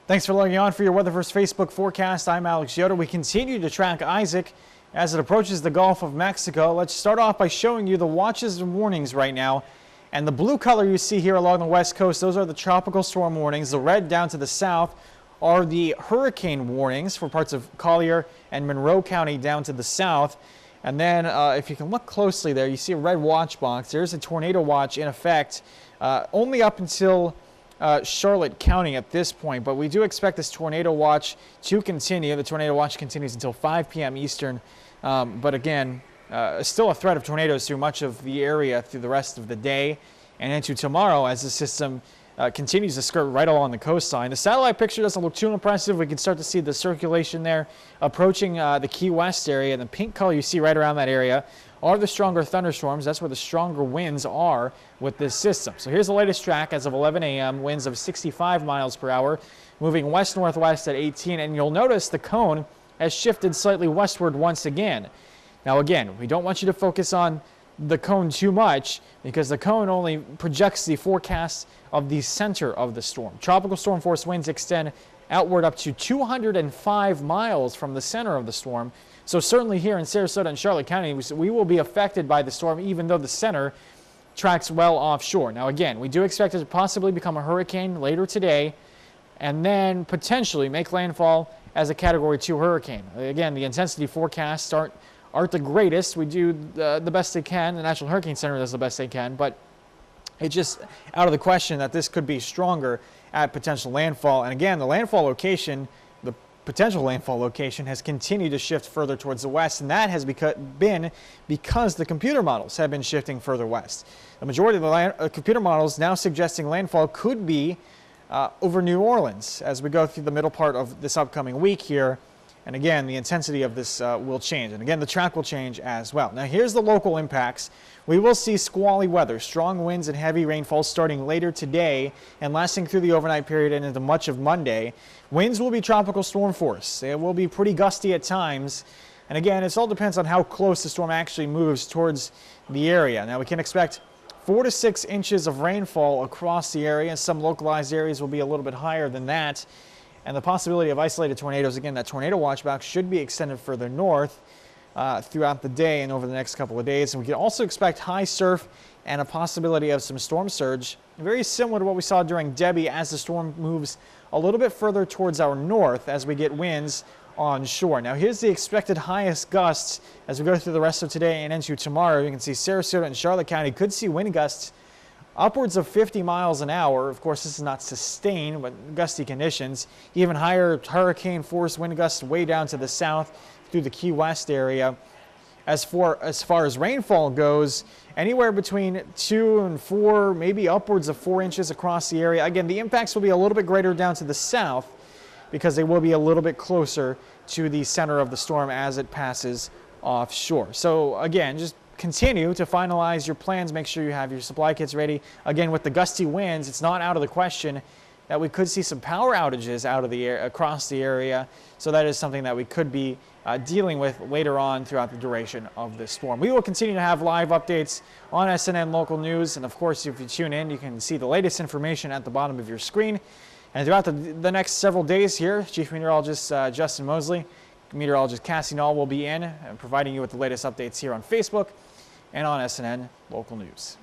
Thanks for logging on for your Weather First Facebook forecast. I'm Alex Yoder. We continue to track Isaac as it approaches the Gulf of Mexico. Let's start off by showing you the watches and warnings right now. And the blue color you see here along the west coast, those are the tropical storm warnings. The red down to the south are the hurricane warnings for parts of Collier and Monroe County down to the south. And then if you can look closely there, you see a red watch box. There's a tornado watch in effect only up until Charlotte County at this point, but we do expect this tornado watch to continue. The tornado watch continues until 5 p.m. Eastern, but again, still a threat of tornadoes through much of the area through the rest of the day and into tomorrow as the system continues to skirt right along the coastline. The satellite picture doesn't look too impressive. We can start to see the circulation there approaching the Key West area, and the pink color you see right around that area are the stronger thunderstorms. That's where the stronger winds are with this system. So here's the latest track as of 11 a.m. Winds of 65 miles per hour, moving west-northwest at 18. And you'll notice the cone has shifted slightly westward once again. Now again, we don't want you to focus on the cone too much because the cone only projects the forecast of the center of the storm. Tropical storm force winds extend outward up to 205 miles from the center of the storm. So certainly here in Sarasota and Charlotte County, we will be affected by the storm even though the center tracks well offshore. Now again, we do expect it to possibly become a hurricane later today and then potentially make landfall as a Category 2 hurricane. Again, the intensity forecasts aren't the greatest. We do the best they can. The National Hurricane Center does the best they can, but it's just out of the question that this could be stronger at potential landfall. And again, the landfall location, the potential landfall location has continued to shift further towards the west, and that has been because the computer models have been shifting further west. The majority of the computer models now suggesting landfall could be over New Orleans as we go through the middle part of this upcoming week here. And again, the intensity of this will change. And again, the track will change as well. Now, here's the local impacts. We will see squally weather, strong winds and heavy rainfall starting later today and lasting through the overnight period and into much of Monday. Winds will be tropical storm force. They will be pretty gusty at times. And again, it all depends on how close the storm actually moves towards the area. Now, we can expect 4 to 6 inches of rainfall across the area. Some localized areas will be a little bit higher than that. And the possibility of isolated tornadoes, again, that tornado watch box should be extended further north throughout the day and over the next couple of days. And we can also expect high surf and a possibility of some storm surge, very similar to what we saw during Debbie as the storm moves a little bit further towards our north as we get winds on shore. Now, here's the expected highest gusts as we go through the rest of today and into tomorrow. You can see Sarasota and Charlotte County could see wind gusts upwards of 50 miles an hour. Of course, this is not sustained, but gusty conditions. Even higher hurricane force wind gusts way down to the south through the Key West area. As far as rainfall goes, anywhere between 2 and 4, maybe upwards of 4 inches across the area. Again, the impacts will be a little bit greater down to the south because they will be a little bit closer to the center of the storm as it passes offshore. So again, just continue to finalize your plans. Make sure you have your supply kits ready. Again, with the gusty winds, it's not out of the question that we could see some power outages out of the air across the area. So that is something that we could be dealing with later on throughout the duration of this storm. We will continue to have live updates on SNN Local News. And of course, if you tune in, you can see the latest information at the bottom of your screen. And throughout the next several days here, Chief Meteorologist Justin Mosley, Meteorologist Cassie Nall will be in and providing you with the latest updates here on Facebook and on SNN Local News.